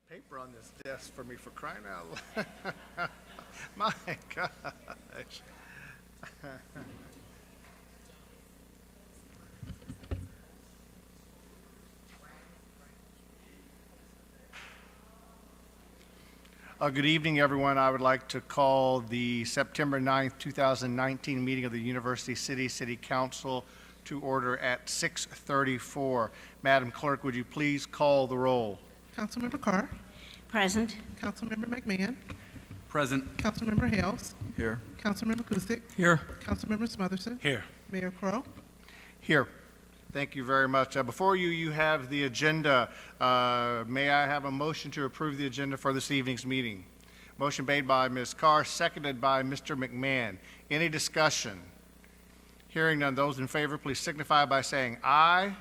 paper on this desk for me, for crying out loud. My gosh. Good evening, everyone. I would like to call the September 9th, 2019 meeting of the University City Council to order at 6:34. Madam Clerk, would you please call the roll? Councilmember Carr, Present. Councilmember McMahon, Present. Councilmember Hales, Here. Councilmember Kusick, Here. Councilmember Smotherson, Here. Mayor Crowe. Here. Thank you very much. Before you, you have the agenda. May I have a motion to approve the agenda for this evening's meeting? Motion made by Ms. Carr, seconded by Mr. McMahon. Any discussion? Hearing none, those in favor, please signify by saying aye.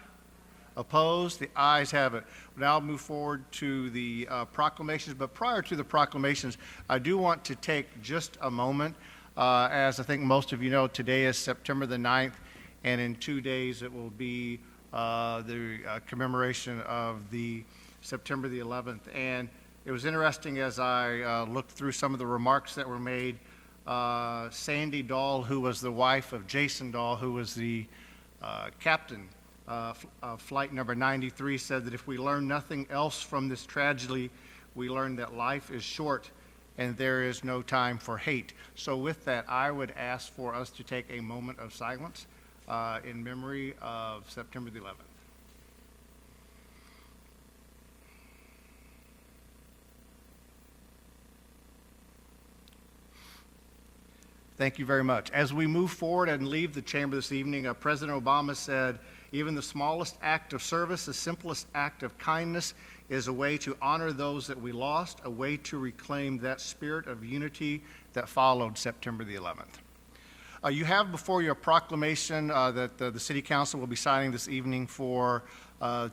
Opposed? The ayes have it. We'll now move forward to the proclamations, but prior to the proclamations, I do want to take just a moment. As I think most of you know, today is September the 9th, and in 2 days it will be the commemoration of the September the 11th. And it was interesting as I looked through some of the remarks that were made. Sandy Dahl, who was the wife of Jason Dahl, who was the captain of flight number 93, said that if we learn nothing else from this tragedy, we learn that life is short and there is no time for hate. So with that, I would ask for us to take a moment of silence in memory of September the 11th. Thank you very much. As we move forward and leave the chamber this evening, President Obama said, even the smallest act of service, the simplest act of kindness is a way to honor those that we lost, a way to reclaim that spirit of unity that followed September the 11th. You have before you a proclamation that the City Council will be signing this evening for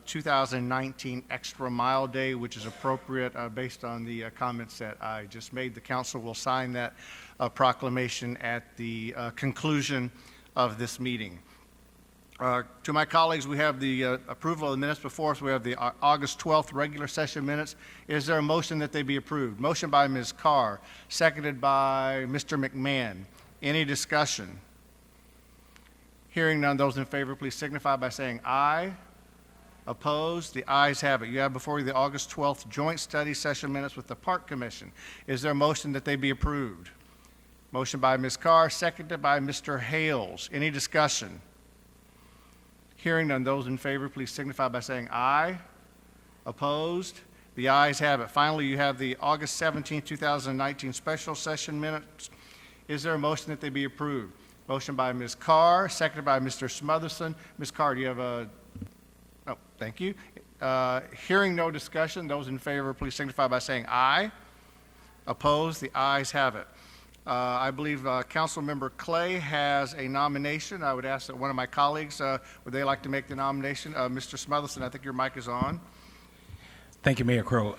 2019 Extra Mile Day, which is appropriate based on the comments that I just made. The Council will sign that proclamation at the conclusion of this meeting. To my colleagues, we have the approval of the minutes before us. We have the August 12th regular session minutes. Is there a motion that they be approved? Motion by Ms. Carr, seconded by Mr. McMahon. Any discussion? Hearing none, those in favor, please signify by saying aye. Opposed? The ayes have it. You have before you the August 12th joint study session minutes with the Park Commission. Is there a motion that they be approved? Motion by Ms. Carr, seconded by Mr. Hales. Any discussion? Hearing none, those in favor, please signify by saying aye. Opposed? The ayes have it. Finally, you have the August 17, 2019 special session minutes. Is there a motion that they be approved? Motion by Ms. Carr, seconded by Mr. Smotherson. Ms. Carr, do you have a... Oh, thank you. Hearing no discussion, those in favor, please signify by saying aye. Opposed? The ayes have it. I believe Councilmember Clay has a nomination. I would ask that one of my colleagues, would they like to make the nomination? Mr. Smotherson, I think your mic is on. Thank you, Mayor Crowe.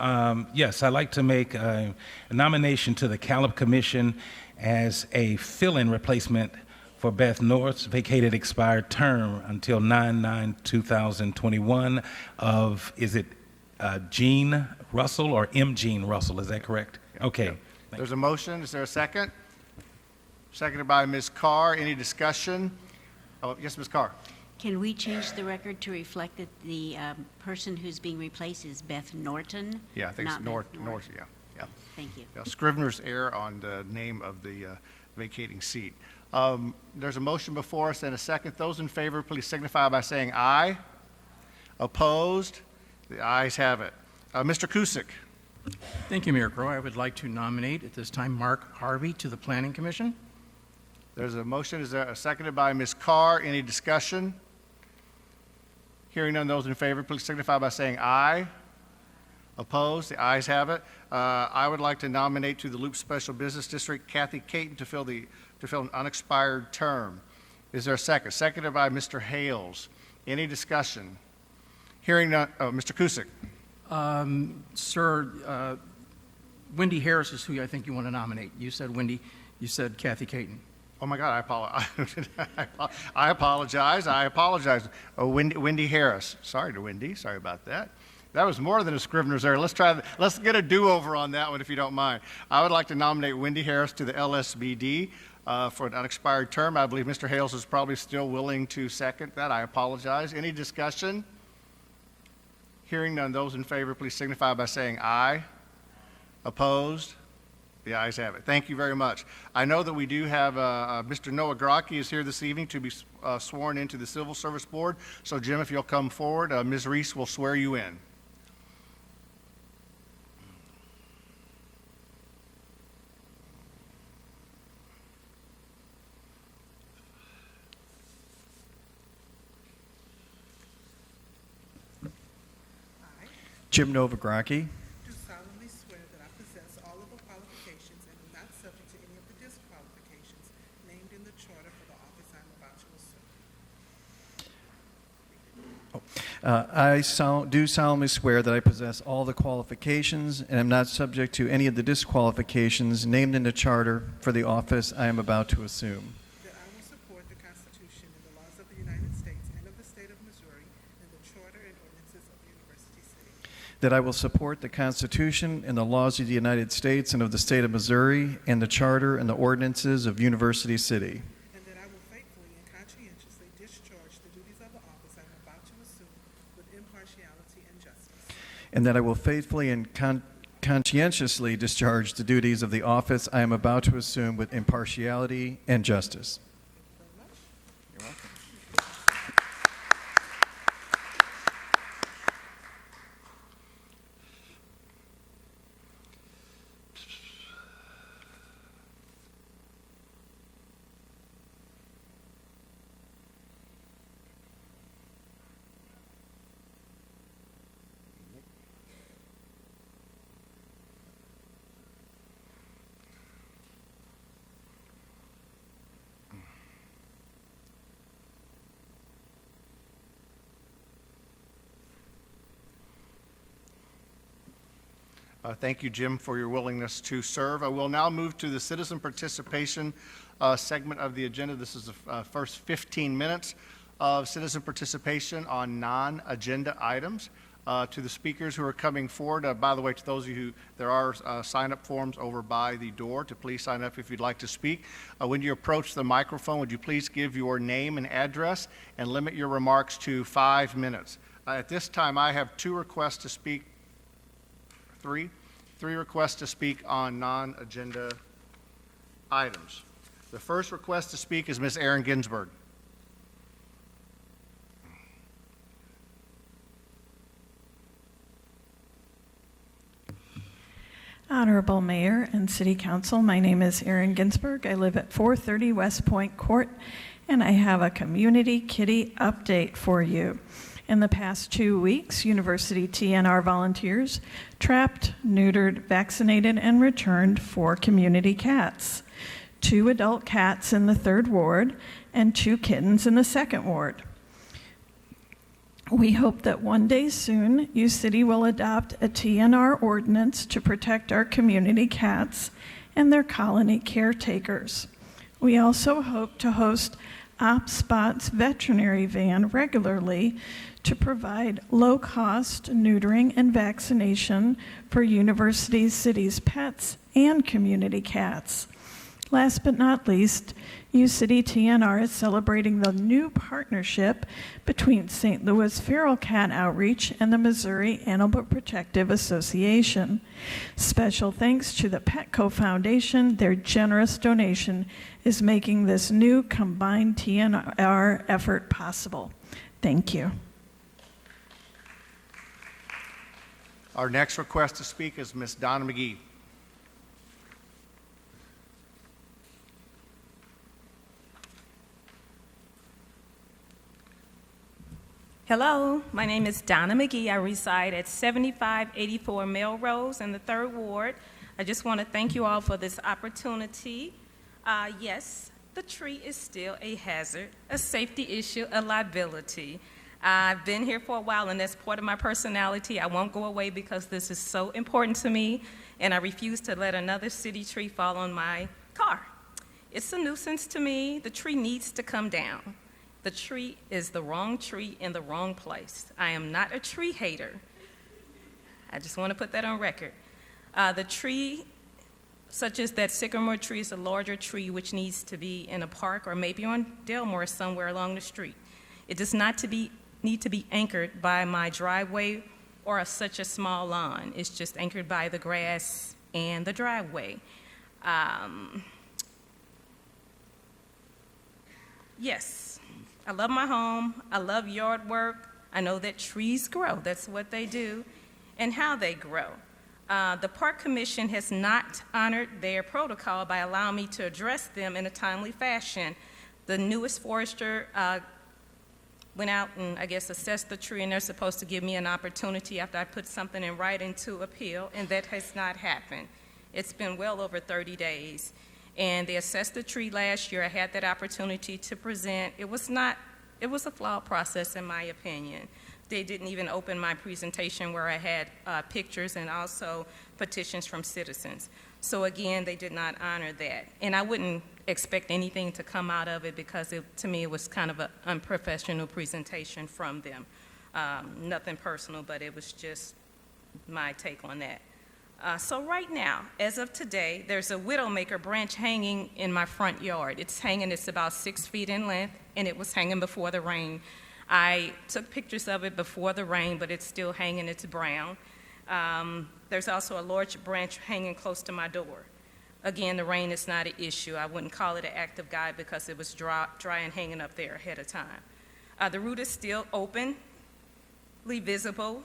Yes, I'd like to make a nomination to the Gallup Commission as a fill-in replacement for Beth North's vacated expired term until 9/9/2021 of, is it Jean Russell or M. Jean Russell? Is that correct? Yeah, okay. yeah. There's a motion. Is there a second? Seconded by Ms. Carr. Any discussion? Oh, yes, Ms. Carr. Can we change the record to reflect that the person who's being replaced is Beth Norton? Yeah, I think it's not North, Beth Norton? yeah. Thank you. Yeah, Scrivener's error on the name of the vacating seat. There's a motion before us and a second. Those in favor, please signify by saying aye. Opposed? The ayes have it. Mr. Kusick. Thank you, Mayor Crowe. I would like to nominate at this time Mark Harvey to the Planning Commission. There's a motion. Is there a seconded by Ms. Carr? Any discussion? Hearing none, those in favor, please signify by saying aye. Opposed? The ayes have it. I would like to nominate to the Loop Special Business District Kathy Caton to fill an unexpired term. Is there a second? Seconded by Mr. Hales. Any discussion? Hearing none. Mr. Kusick. Sir, Wendy Harris is who I think you want to nominate. You said Wendy. You said Kathy Caton. Oh my God, I apologize. I apologize. Oh, Wendy Harris. Sorry to Wendy. Sorry about that. That was more than a Scrivener's error. Let's get a do-over on that one, if you don't mind. I would like to nominate Wendy Harris to the LSBD for an unexpired term. I believe Mr. Hales is probably still willing to second that. I apologize. Any discussion? Hearing none, those in favor, please signify by saying aye. Opposed? The ayes have it. Thank you very much. I know that we do have Mr. Noah Grocki is here this evening to be sworn into the Civil Service Board. So, Jim, if you'll come forward, Ms. Reese will swear you in. Jim Novagrocki, Do solemnly swear that I possess all of the qualifications and am not subject to any of the disqualifications named in the charter for the office I am about to assume. do solemnly swear that I possess all the qualifications and am not subject to any of the disqualifications named in the charter for the office I am about to assume. That I will support the Constitution and the laws of the United States and of the state of Missouri and the charter and ordinances of University City. That I will support the Constitution and the laws of the United States and of the state of Missouri and the charter and the ordinances of University City. And that I will faithfully and conscientiously discharge the duties of the office I am about to assume with impartiality and justice. And that I will faithfully and conscientiously discharge the duties of the office I am about to assume with impartiality and justice. Thank you, Jim, for your willingness to serve. I will now move to the citizen participation segment of the agenda. This is the first 15 minutes of citizen participation on non-agenda items. To the speakers who are coming forward, by the way, to those of you who, there are sign-up forms over by the door to please sign up if you'd like to speak. When you approach the microphone, would you please give your name and address and limit your remarks to 5 minutes. At this time, I have three requests to speak on non-agenda items. The first request to speak is Ms. Erin Ginsburg. Honorable Mayor and City Council, my name is Erin Ginsburg. I live at 430 West Point Court, and I have a community kitty update for you. In the past 2 weeks, University TNR volunteers trapped, neutered, vaccinated, and returned 4 community cats, 2 adult cats in the 3rd ward, and 2 kittens in the 2nd ward. We hope that one day soon, UCity will adopt a TNR ordinance to protect our community cats and their colony caretakers. We also hope to host OpSpot's veterinary van regularly to provide low-cost neutering and vaccination for University City's pets and community cats. Last but not least, UCity TNR is celebrating the new partnership between St. Louis Feral Cat Outreach and the Missouri Animal Protective Association. Special thanks to the Petco Foundation. Their generous donation is making this new combined TNR effort possible. Thank you. Our next request to speak is Ms. Donna McGee. Hello, my name is Donna McGee. I reside at 7584 Melrose in the 3rd Ward. I just want to thank you all for this opportunity. Yes, the tree is still a hazard, a safety issue, a liability. I've been here for a while, and that's part of my personality. I won't go away because this is so important to me, and I refuse to let another city tree fall on my car. It's a nuisance to me. The tree needs to come down. The tree is the wrong tree in the wrong place. I am not a tree hater, I just want to put that on record. The tree, such as that sycamore tree, is a larger tree which needs to be in a park or maybe on Delmore somewhere along the street. It does not need to be anchored by my driveway or such a small lawn. It's just anchored by the grass and the driveway. Yes, I love my home. I love yard work. I know that trees grow. That's what they do and how they grow. The Park Commission has not honored their protocol by allowing me to address them in a timely fashion. The newest forester went out and, I guess, assessed the tree, and they're supposed to give me an opportunity after I put something in writing to appeal, and that has not happened. It's been well over 30 days. And they assessed the tree last year. I had that opportunity to present. It was a flawed process, in my opinion. They didn't even open my presentation where I had pictures and also petitions from citizens. So again, they did not honor that. And I wouldn't expect anything to come out of it because to me it was kind of an unprofessional presentation from them. Nothing personal, but it was just my take on that. So right now, as of today, there's a Widowmaker branch hanging in my front yard. It's about 6 feet in length, and it was hanging before the rain. I took pictures of it before the rain, but it's still hanging, it's brown. There's also a large branch hanging close to my door. Again, the rain is not an issue. I wouldn't call it an active guide because it was dry and hanging up there ahead of time. The root is still openly visible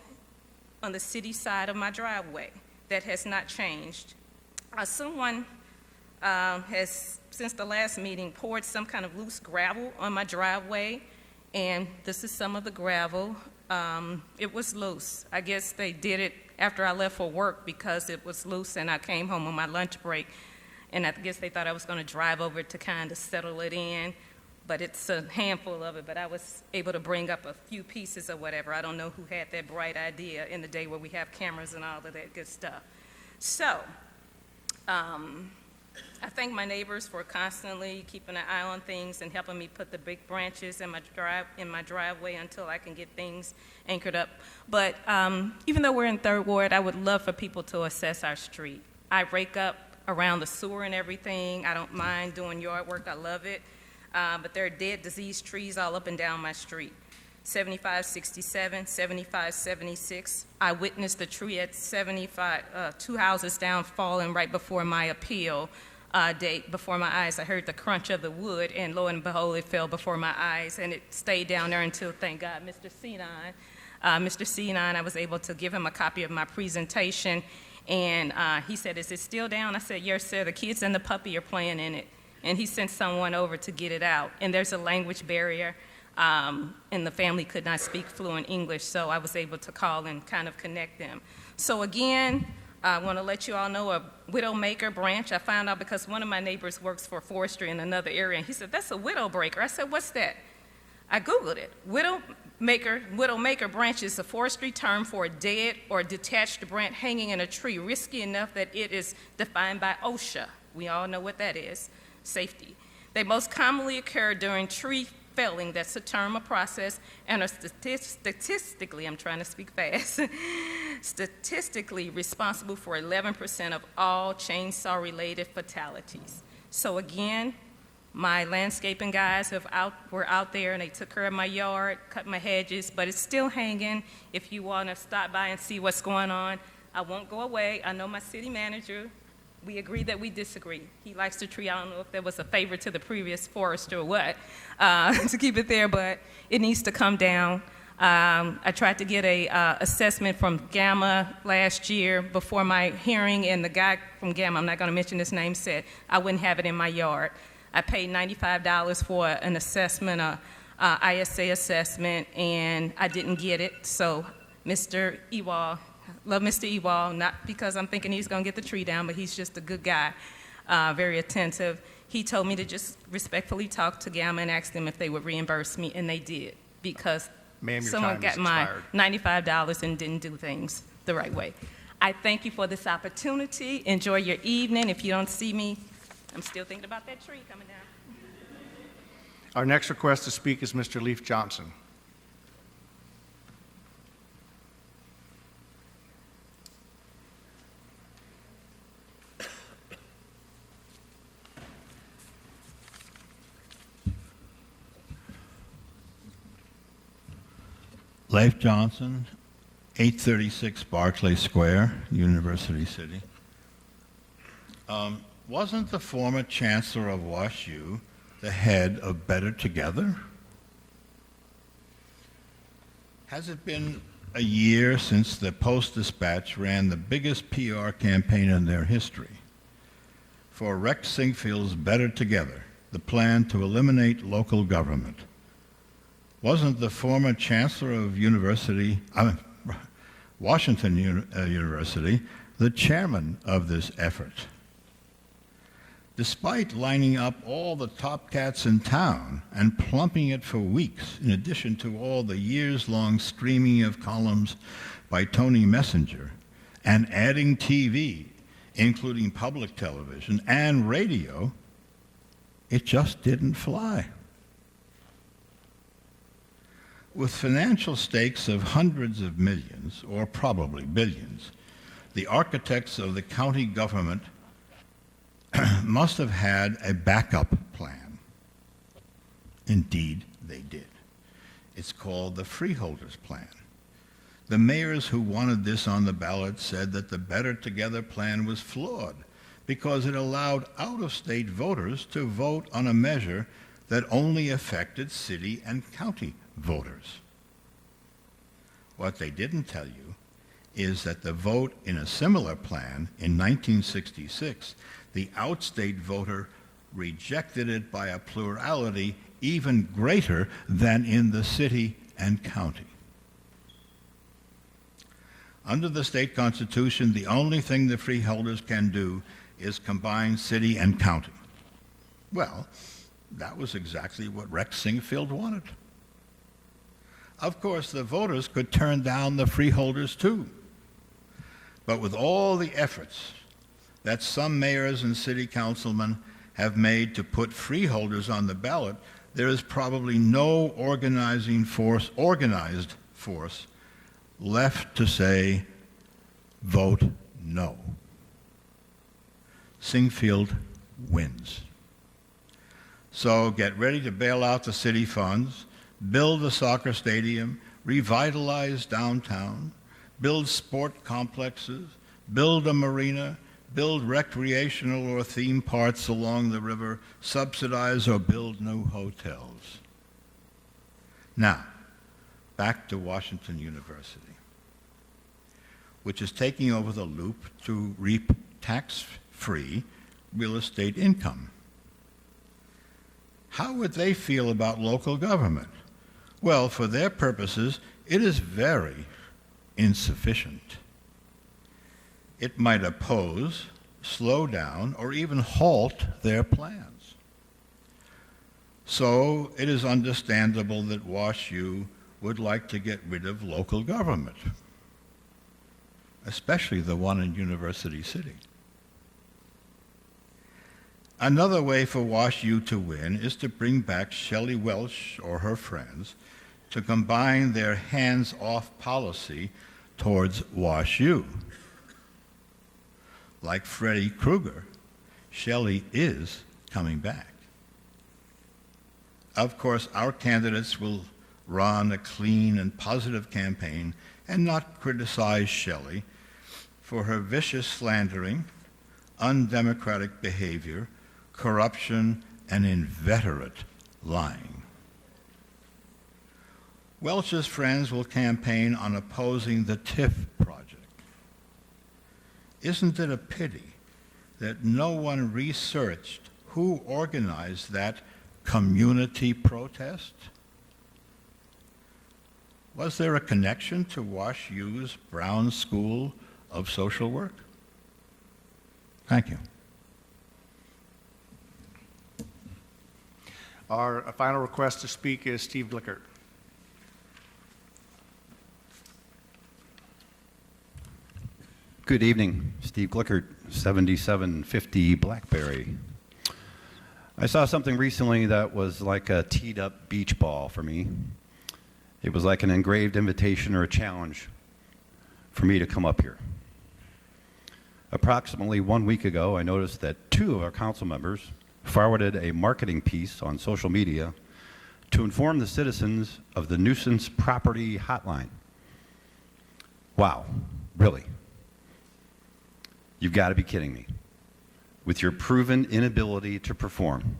on the city side of my driveway. That has not changed. Someone has, since the last meeting, poured some kind of loose gravel on my driveway, and this is some of the gravel. It was loose. I guess they did it after I left for work because it was loose, and I came home on my lunch break, and I guess they thought I was going to drive over to kind of settle it in, but it's a handful of it, but I was able to bring up a few pieces or whatever. I don't know who had that bright idea in the day where we have cameras and all of that good stuff. So, I thank my neighbors for constantly keeping an eye on things and helping me put the big branches in my driveway until I can get things anchored up. But even though we're in Third Ward, I would love for people to assess our street. I rake up around the sewer and everything. I don't mind doing yard work. I love it. But there are dead, diseased trees all up and down my street. 7567, 7576. I witnessed the tree at 75, 2 houses down falling right before my appeal date, before my eyes. I heard the crunch of the wood, and lo and behold, it fell before my eyes, and it stayed down there until, thank God, Mr. C9, I was able to give him a copy of my presentation, and he said, "Is it still down?" I said, "Yes, sir. The kids and the puppy are playing in it." And he sent someone over to get it out. And there's a language barrier, and the family could not speak fluent English, so I was able to call and kind of connect them. So again, I want to let you all know a Widowmaker branch. I found out because one of my neighbors works for forestry in another area, and he said, "That's a widow breaker." I said, "What's that?" I Googled it. Widowmaker branch is a forestry term for a dead or detached branch hanging in a tree, risky enough that it is defined by OSHA. We all know what that is. Safety. They most commonly occur during tree felling, that's a term or process, and are statistically, I'm trying to speak fast, statistically responsible for 11% of all chainsaw-related fatalities. So again, my landscaping guys were out there and they took care of my yard, cut my hedges, but it's still hanging. If you want to stop by and see what's going on, I won't go away. I know my city manager. We agree that we disagree. He likes the tree. I don't know if there was a favor to the previous forester or what, to keep it there, but it needs to come down. I tried to get a assessment from Gamma last year before my hearing, and the guy from Gamma, I'm not going to mention his name, said I wouldn't have it in my yard. I paid $95 for an assessment, ISA assessment, and I didn't get it. So Mr. Ewald, love Mr. Ewald, not because I'm thinking he's going to get the tree down, but he's just a good guy, very attentive. He told me to just respectfully talk to Gamma and ask them if they would reimburse me, and they did, because Ma'am, your someone time got has my expired. $95 and didn't do things the right way. I thank you for this opportunity. Enjoy your evening. If you don't see me, I'm still thinking about that tree coming down. Our next request to speak is Mr. Leif Johnson. Leif Johnson, 836 Barclay Square, University City. Wasn't the former chancellor of WashU the head of Better Together? Has it been a year since the Post-Dispatch ran the biggest PR campaign in their history for Rex Sinquefield's Better Together, the plan to eliminate local government? Wasn't the former chancellor of Washington University the chairman of this effort? Despite lining up all the top cats in town and plumping it for weeks, in addition to all the years-long streaming of columns by Tony Messenger, and adding TV, including public television and radio, it just didn't fly. With financial stakes of hundreds of millions, or probably billions, the architects of the county government must have had a backup plan. Indeed, they did. It's called the Freeholders Plan. The mayors who wanted this on the ballot said that the Better Together plan was flawed because it allowed out-of-state voters to vote on a measure that only affected city and county voters. What they didn't tell you is that the vote in a similar plan in 1966, the outstate voter rejected it by a plurality even greater than in the city and county. Under the state constitution, the only thing the freeholders can do is combine city and county. Well, that was exactly what Rex Sinquefield wanted. Of course, the voters could turn down the freeholders too. But with all the efforts that some mayors and city councilmen have made to put freeholders on the ballot, there is probably no organized force left to say, vote no. Sinquefield wins. So get ready to bail out the city funds, build a soccer stadium, revitalize downtown, build sport complexes, build a marina, build recreational or theme parks along the river, subsidize or build new hotels. Now, back to Washington University, which is taking over the Loop to reap tax-free real estate income. How would they feel about local government? Well, for their purposes, it is very insufficient. It might oppose, slow down, or even halt their plans. So it is understandable that WashU would like to get rid of local government, especially the one in University City. Another way for WashU to win is to bring back Shelley Welch or her friends to combine their hands-off policy towards WashU. Like Freddy Krueger, Shelley is coming back. Of course, our candidates will run a clean and positive campaign and not criticize Shelley for her vicious slandering, undemocratic behavior, corruption, and inveterate lying. Welch's friends will campaign on opposing the TIF project. Isn't it a pity that no one researched who organized that community protest? Was there a connection to WashU's Brown School of Social Work? Thank you. Our final request to speak is Steve Glickert. Good evening, Steve Glickert, 7750 Blackberry. I saw something recently that was like a teed up beach ball for me. It was like an engraved invitation or a challenge for me to come up here. Approximately 1 week ago, I noticed that 2 of our council members forwarded a marketing piece on social media to inform the citizens of the nuisance property hotline. Wow, really? You've got to be kidding me. With your proven inability to perform,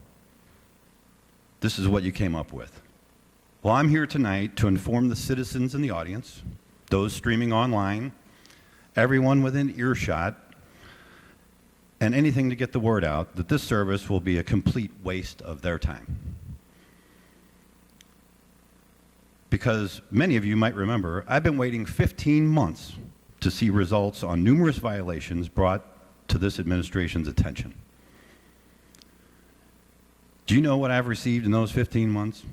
this is what you came up with. Well, I'm here tonight to inform the citizens in the audience, those streaming online, everyone within earshot, and anything to get the word out, that this service will be a complete waste of their time. Because many of you might remember, I've been waiting 15 months to see results on numerous violations brought to this administration's attention. Do you know what I've received in those 15 months?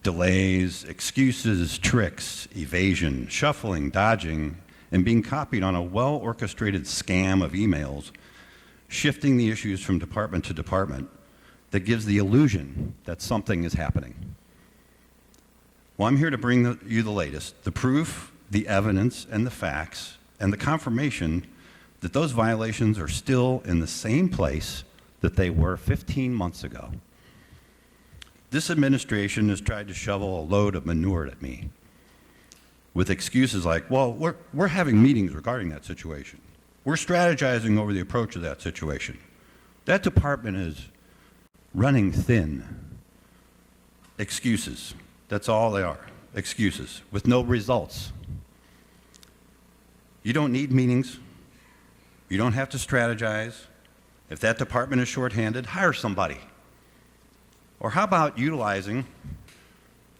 Delays, excuses, tricks, evasion, shuffling, dodging, and being copied on a well-orchestrated scam of emails, shifting the issues from department to department that gives the illusion that something is happening. Well, I'm here to bring you the latest, the proof, the evidence, and the facts, and the confirmation that those violations are still in the same place that they were 15 months ago. This administration has tried to shovel a load of manure at me with excuses like, well, we're having meetings regarding that situation. We're strategizing over the approach of that situation. That department is running thin. Excuses. That's all they are. Excuses with no results. You don't need meetings. You don't have to strategize. If that department is shorthanded, hire somebody. Or how about utilizing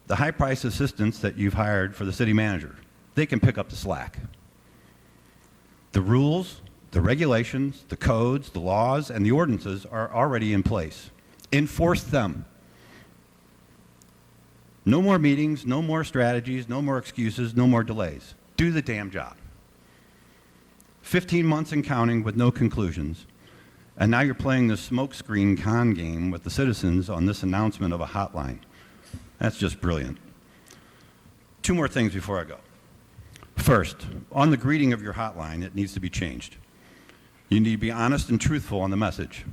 the high-priced assistants that you've hired for the city manager? They can pick up the slack. The rules, the regulations, the codes, the laws, and the ordinances are already in place. Enforce them. No more meetings, no more strategies, no more excuses, no more delays. Do the damn job. 15 months and counting with no conclusions. And now you're playing the smokescreen con game with the citizens on this announcement of a hotline. That's just brilliant. Two more things before I go. First, on the greeting of your hotline, it needs to be changed. You need to be honest and truthful on the message.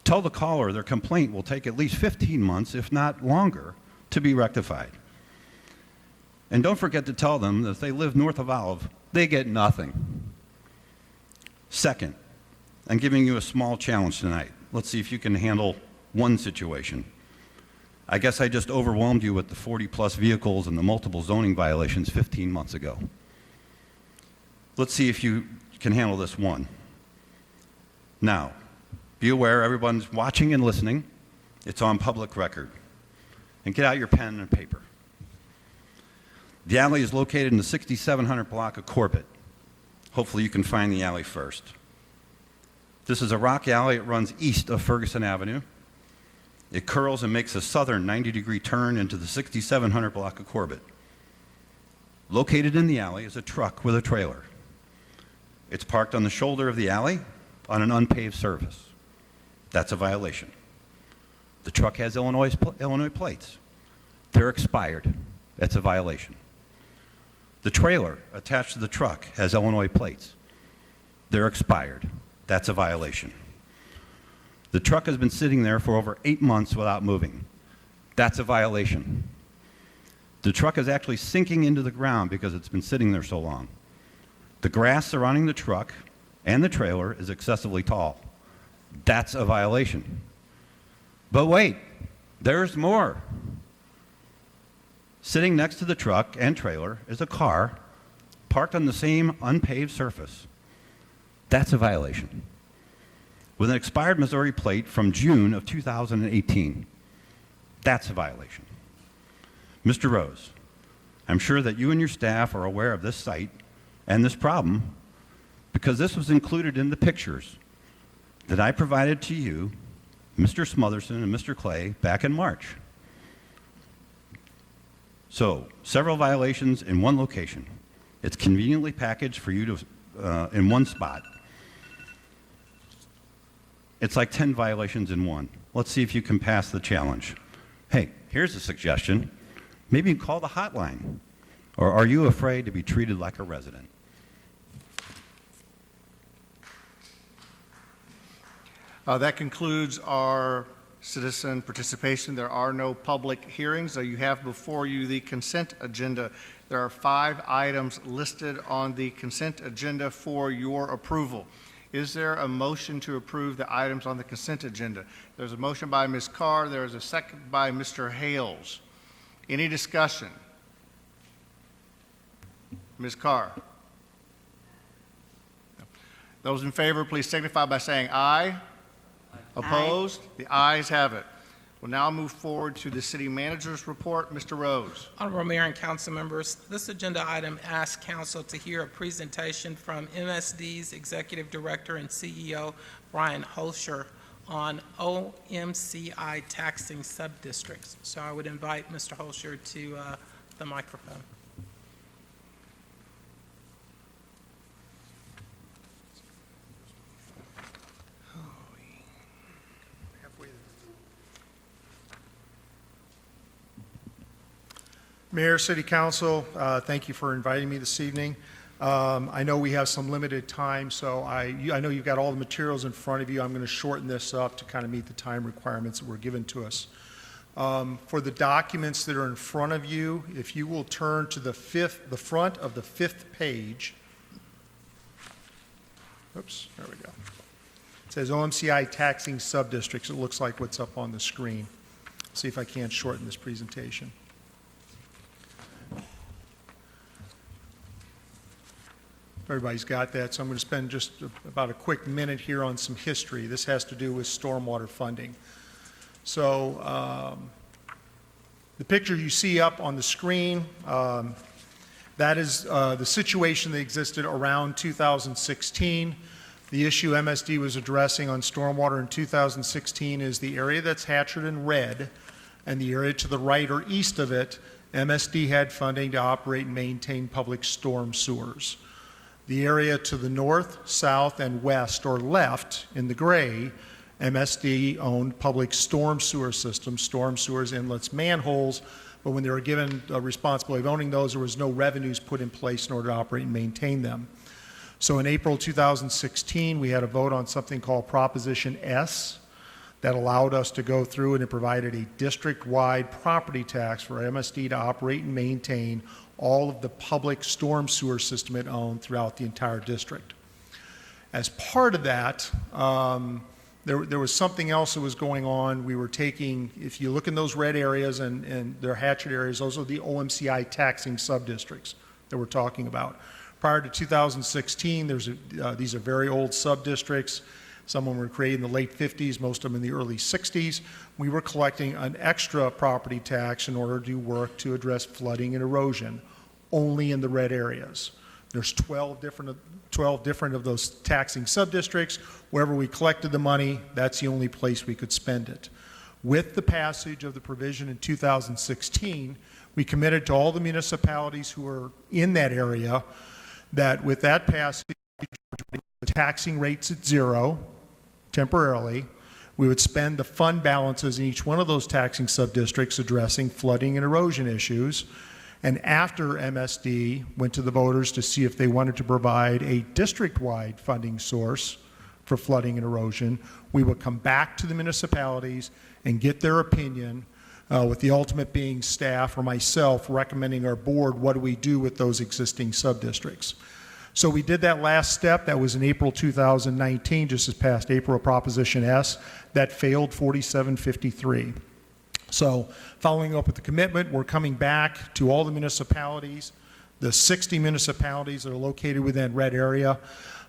Tell the caller their complaint will take at least 15 months, if not longer, to be rectified. And don't forget to tell them that if they live north of Olive, they get nothing. Second, I'm giving you a small challenge tonight. Let's see if you can handle one situation. I guess I just overwhelmed you with the 40-plus vehicles and the multiple zoning violations 15 months ago. Let's see if you can handle this one. Now, be aware everyone's watching and listening. It's on public record. And get out your pen and paper. The alley is located in the 6700 block of Corbett. Hopefully you can find the alley first. This is a rock alley. It runs east of Ferguson Avenue. It curls and makes a southern 90-degree turn into the 6700 block of Corbett. Located in the alley is a truck with a trailer. It's parked on the shoulder of the alley on an unpaved surface. That's a violation. The truck has Illinois plates. They're expired. That's a violation. The trailer attached to the truck has Illinois plates. They're expired. That's a violation. The truck has been sitting there for over 8 months without moving. That's a violation. The truck is actually sinking into the ground because it's been sitting there so long. The grass surrounding the truck and the trailer is excessively tall. That's a violation. But wait, there's more. Sitting next to the truck and trailer is a car parked on the same unpaved surface. That's a violation. With an expired Missouri plate from June of 2018. That's a violation. Mr. Rose, I'm sure that you and your staff are aware of this site and this problem because this was included in the pictures that I provided to you, Mr. Smotherson and Mr. Clay, back in March. So, several violations in one location. It's conveniently packaged for you to in one spot. It's like 10 violations in one. Let's see if you can pass the challenge. Hey, here's a suggestion. Maybe you can call the hotline. Or are you afraid to be treated like a resident? That concludes our citizen participation. There are no public hearings. So you have before you the consent agenda. There are 5 items listed on the consent agenda for your approval. Is there a motion to approve the items on the consent agenda? There's a motion by Ms. Carr. There is a second by Mr. Hales. Any discussion? Ms. Carr? Those in favor, please signify by saying aye. Opposed? The ayes have it. We'll now move forward to the city manager's report. Mr. Rose. Honorable Mayor and council members, this agenda item asks council to hear a presentation from MSD's Executive Director and CEO, Brian Holscher, on OMCI taxing subdistricts. So I would invite Mr. Holscher to the microphone. Mayor, City Council, thank you for inviting me this evening. I know we have some limited time, so I know you've got all the materials in front of you. I'm going to shorten this up to kind of meet the time requirements that were given to us. For the documents that are in front of you, if you will turn to the front of the 5th page. Oops, there we go. It says OMCI taxing subdistricts. It looks like what's up on the screen. See if I can't shorten this presentation. Everybody's got that, so I'm going to spend just about a quick minute here on some history. This has to do with stormwater funding. So the picture you see up on the screen, that is the situation that existed around 2016. The issue MSD was addressing on stormwater in 2016 is the area that's hatched in red, and the area to the right or east of it, MSD had funding to operate and maintain public storm sewers. The area to the north, south, and west or left in the gray, MSD owned public storm sewer systems, storm sewers, inlets, manholes, but when they were given a responsibility of owning those, there was no revenues put in place in order to operate and maintain them. So in April 2016, we had a vote on something called Proposition S that allowed us to go through, and it provided a district-wide property tax for MSD to operate and maintain all of the public storm sewer system it owned throughout the entire district. As part of that, there was something else that was going on. We were taking, if you look in those red areas and their hatchet areas, those are the OMCI taxing subdistricts that we're talking about. Prior to 2016, these are very old subdistricts. Some of them were created in the late 50s, most of them in the early 60s. We were collecting an extra property tax in order to do work to address flooding and erosion, only in the red areas. There's 12 different of those taxing subdistricts. Wherever we collected the money, that's the only place we could spend it. With the passage of the provision in 2016, we committed to all the municipalities who are in that area that with that passage, the taxing rates at zero temporarily, we would spend the fund balances in each one of those taxing subdistricts addressing flooding and erosion issues. And after MSD went to the voters to see if they wanted to provide a district-wide funding source for flooding and erosion, we would come back to the municipalities and get their opinion, with the ultimate being staff or myself recommending our board what do we do with those existing subdistricts. So we did that last step. That was in April 2019, just this past April, Proposition S. That failed 4753. So following up with the commitment, we're coming back to all the municipalities, the 60 municipalities that are located within red area,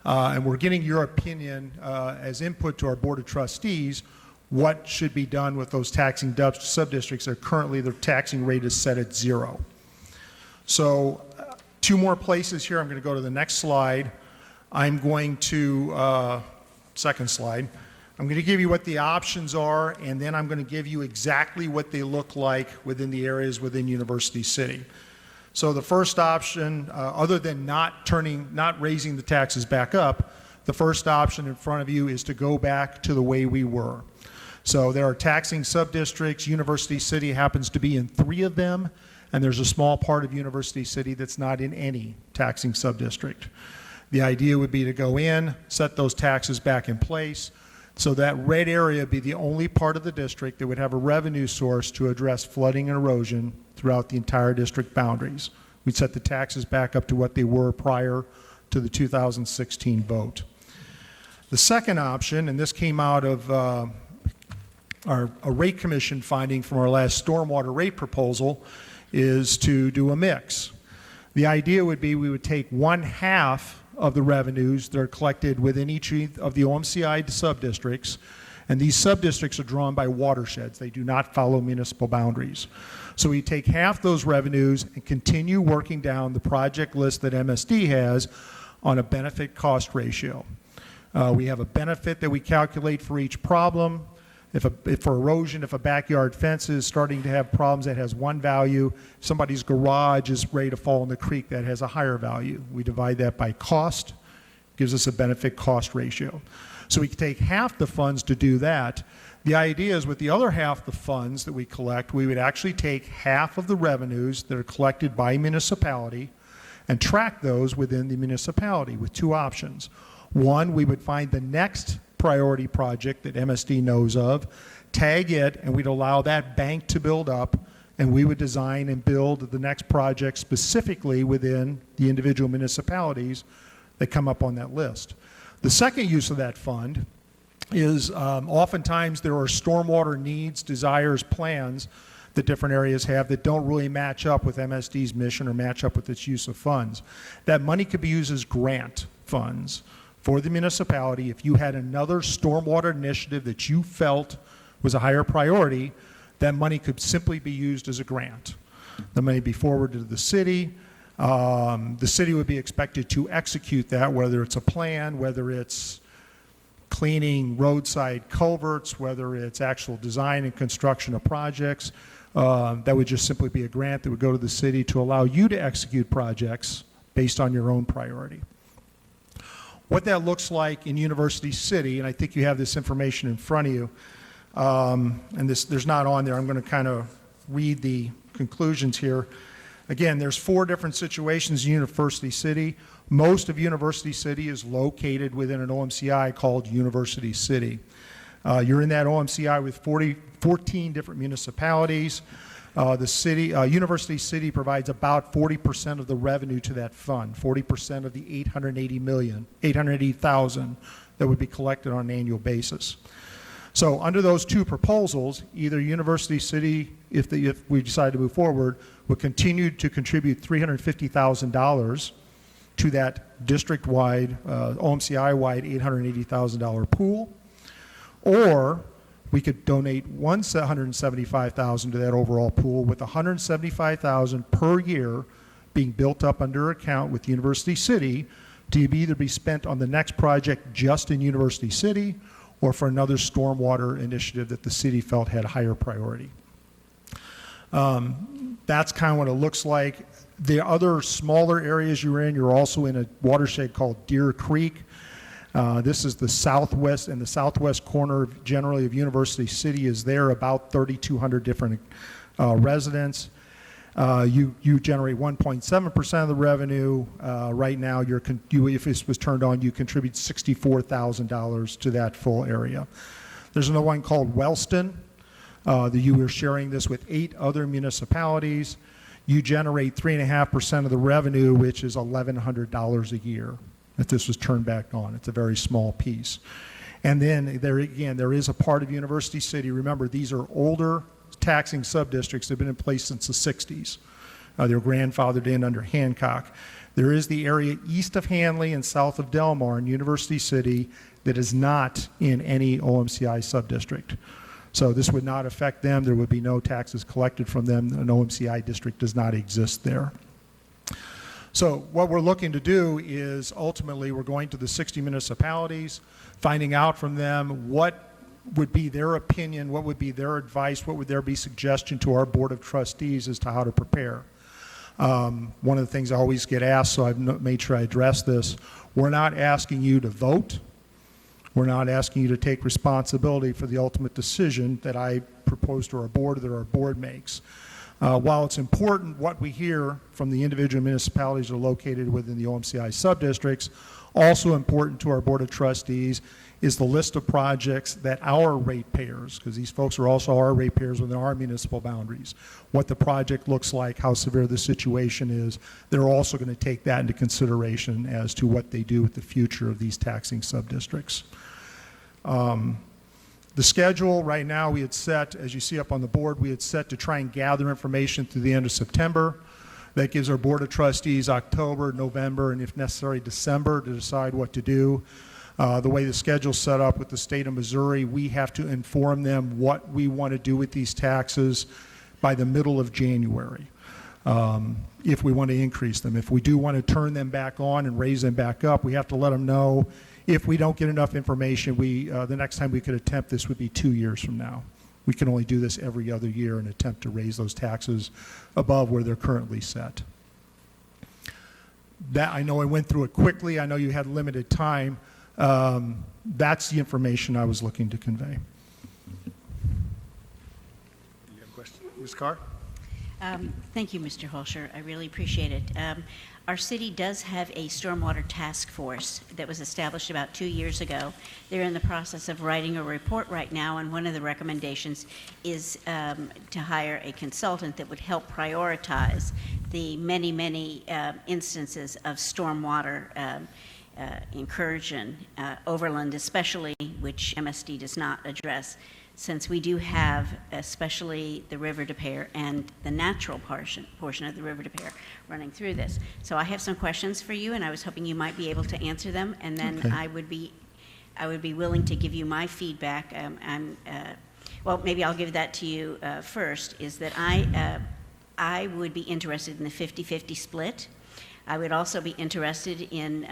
and we're getting your opinion as input to our Board of Trustees what should be done with those taxing subdistricts that currently their taxing rate is set at zero. So 2 more places here. I'm going to go to the next slide. I'm going to, second slide. I'm going to give you what the options are, and then I'm going to give you exactly what they look like within the areas within University City. So the first option, other than not raising the taxes back up, the first option in front of you is to go back to the way we were. So there are taxing subdistricts. University City happens to be in 3 of them, and there's a small part of University City that's not in any taxing subdistrict. The idea would be to go in, set those taxes back in place. So that red area would be the only part of the district that would have a revenue source to address flooding and erosion throughout the entire district boundaries. We'd set the taxes back up to what they were prior to the 2016 vote. The second option, and this came out of a rate commission finding from our last stormwater rate proposal, is to do a mix. The idea would be we would take 1/2 of the revenues that are collected within each of the OMCI subdistricts, and these subdistricts are drawn by watersheds. They do not follow municipal boundaries. So we take half those revenues and continue working down the project list that MSD has on a benefit cost ratio. We have a benefit that we calculate for each problem. If for erosion, if a backyard fence is starting to have problems, that has one value. Somebody's garage is ready to fall in the creek, that has a higher value. We divide that by cost, gives us a benefit cost ratio. So we can take half the funds to do that. The idea is with the other half the funds that we collect, we would actually take half of the revenues that are collected by municipality and track those within the municipality with two options. One, we would find the next priority project that MSD knows of, tag it, and we'd allow that bank to build up, and we would design and build the next project specifically within the individual municipalities that come up on that list. The second use of that fund is oftentimes there are stormwater needs, desires, plans that different areas have that don't really match up with MSD's mission or match up with its use of funds. That money could be used as grant funds for the municipality. If you had another stormwater initiative that you felt was a higher priority, that money could simply be used as a grant. The money would be forwarded to the city. The city would be expected to execute that, whether it's a plan, whether it's cleaning roadside culverts, whether it's actual design and construction of projects. That would just simply be a grant that would go to the city to allow you to execute projects based on your own priority. What that looks like in University City, and I think you have this information in front of you, and there's not on there. I'm going to kind of read the conclusions here. Again, there's 4 different situations in University City. Most of University City is located within an OMCI called University City. You're in that OMCI with 14 different municipalities. University City provides about 40% of the revenue to that fund, 40% of the $880,000 that would be collected on an annual basis. So under those 2 proposals, either University City, if we decide to move forward, would continue to contribute $350,000 to that district-wide, OMCI-wide $880,000 pool, or we could donate $175,000 to that overall pool, with $175,000 per year being built up under account with University City to either be spent on the next project just in University City or for another stormwater initiative that the city felt had higher priority. That's kind of what it looks like. The other smaller areas you're also in a watershed called Deer Creek. This is the southwest, and the southwest corner generally of University City is there, about 3,200 different residents. You generate 1.7% of the revenue. Right now, if this was turned on, you contribute $64,000 to that full area. There's another one called Wellston. You were sharing this with 8 other municipalities. You generate 3.5% of the revenue, which is $1,100 a year. If this was turned back on, it's a very small piece. And then there is a part of University City. Remember, these are older taxing subdistricts that have been in place since the 60s. They're grandfathered in under Hancock. There is the area east of Hanley and south of Delmar in University City that is not in any OMCI subdistrict. So this would not affect them. There would be no taxes collected from them. An OMCI district does not exist there. So what we're looking to do is ultimately we're going to the 60 municipalities, finding out from them what would be their opinion, what would be their advice, what would there be suggestion to our Board of Trustees as to how to prepare. One of the things I always get asked, so I've made sure I address this, we're not asking you to vote. We're not asking you to take responsibility for the ultimate decision that I propose to our board or that our board makes. While it's important what we hear from the individual municipalities that are located within the OMCI subdistricts, also important to our Board of Trustees is the list of projects that our ratepayers, because these folks are also our ratepayers within our municipal boundaries, what the project looks like, how severe the situation is. They're also going to take that into consideration as to what they do with the future of these taxing subdistricts. The schedule right now we had set, as you see up on the board, we had set to try and gather information through the end of September. That gives our Board of Trustees October, November, and if necessary, December to decide what to do. The way the schedule's set up with the state of Missouri, we have to inform them what we want to do with these taxes by the middle of January, if we want to increase them. If we do want to turn them back on and raise them back up, we have to let them know. If we don't get enough information, the next time we could attempt this would be 2 years from now. We can only do this every other year and attempt to raise those taxes above where they're currently set. That, I know I went through it quickly. I know you had limited time. That's the information I was looking to convey. You have a question? Ms. Carr? Thank you, Mr. Holscher. I really appreciate it. Our city does have a stormwater task force that was established about 2 years ago. They're in the process of writing a report right now, and one of the recommendations is to hire a consultant that would help prioritize the many, many instances of stormwater incursion, overland especially, which MSD does not address, since we do have especially the River de Pere and the natural portion of the River de Pere running through this. So I have some questions for you, and I was hoping you might be able to answer them, and then Okay. I would be willing to give you my feedback. Well, maybe I'll give that to you first, is that I would be interested in the 50-50 split. I would also be interested in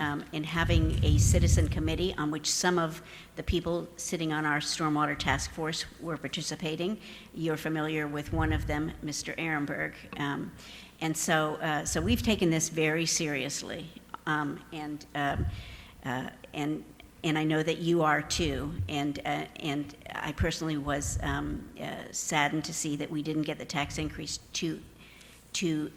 having a citizen committee on which some of the people sitting on our stormwater task force were participating. You're familiar with one of them, Mr. Ehrenberg. And so we've taken this very seriously. And I know that you are too. And I personally was saddened to see that we didn't get the tax increase to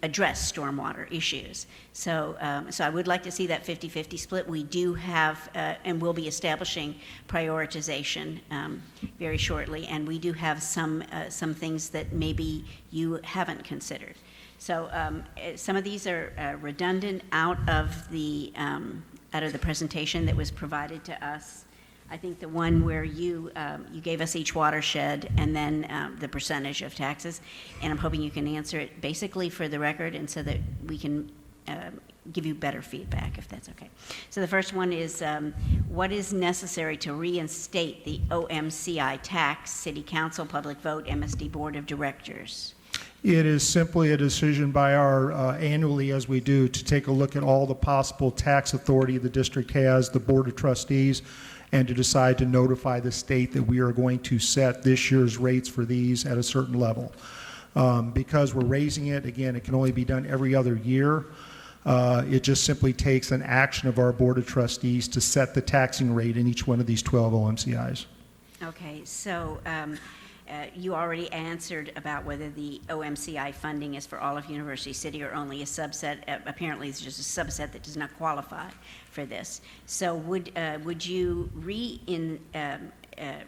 address stormwater issues. So I would like to see that 50-50 split. We do have, and we'll be establishing prioritization very shortly, and we do have some things that maybe you haven't considered. So some of these are redundant out of the presentation that was provided to us. I think the one where you gave us each watershed and then the percentage of taxes, and I'm hoping you can answer it basically for the record and so that we can give you better feedback, if that's okay. So the first one is, what is necessary to reinstate the OMCI tax, City Council, Public Vote, MSD Board of Directors? It is simply a decision by our annually, as we do, to take a look at all the possible tax authority the district has, the Board of Trustees, and to decide to notify the state that we are going to set this year's rates for these at a certain level. Because we're raising it, again, it can only be done every other year. It just simply takes an action of our Board of Trustees to set the taxing rate in each one of these 12 OMCIs. Okay, so you already answered about whether the OMCI funding is for all of University City or only a subset. Apparently, it's just a subset that does not qualify for this. So would you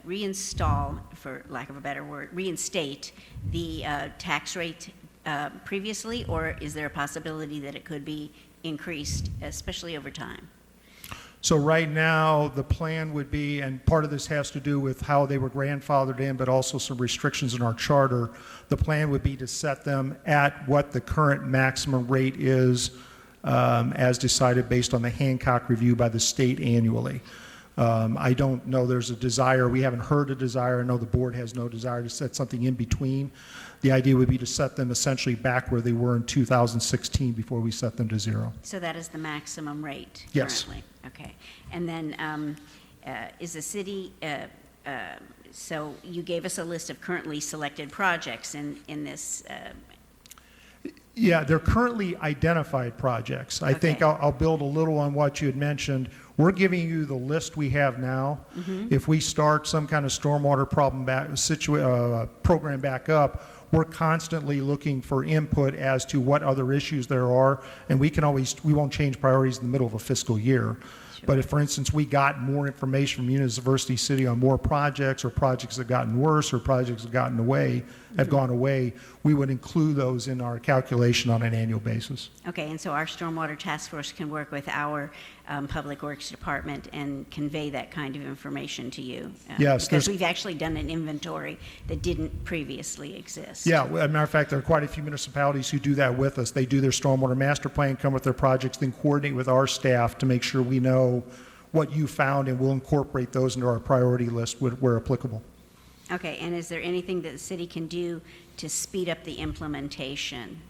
reinstall, for lack of a better word, reinstate the tax rate previously, or is there a possibility that it could be increased, especially over time? So right now, the plan would be, and part of this has to do with how they were grandfathered in, but also some restrictions in our charter. The plan would be to set them at what the current maximum rate is, as decided based on the Hancock review by the state annually. I don't know there's a desire, we haven't heard a desire, I know the board has no desire to set something in between. The idea would be to set them essentially back where they were in 2016 before we set them to zero. So that is the maximum rate Yes. currently? Okay. And then is the city, so you gave us a list of currently selected projects in this. Yeah, they're currently identified projects. I think Okay. I'll build a little on what you had mentioned. We're giving you the list we have now. If we start some kind of stormwater program back up, we're constantly looking for input as to what other issues there are, and we won't change priorities in the middle of a fiscal year. But if, for instance, we got more information from University City on more projects, or projects that have gotten worse, or projects that have gone away, we would include those in our calculation on an annual basis. Okay, and so our Stormwater Task Force can work with our Public Works Department and convey that kind of information to you? Yes, Because there's- we've actually done an inventory that didn't previously exist. Yeah, as a matter of fact, there are quite a few municipalities who do that with us. They do their stormwater master plan, come with their projects, then coordinate with our staff to make sure we know what you found, and we'll incorporate those into our priority list where applicable. Okay, and is there anything that the city can do to speed up the implementation?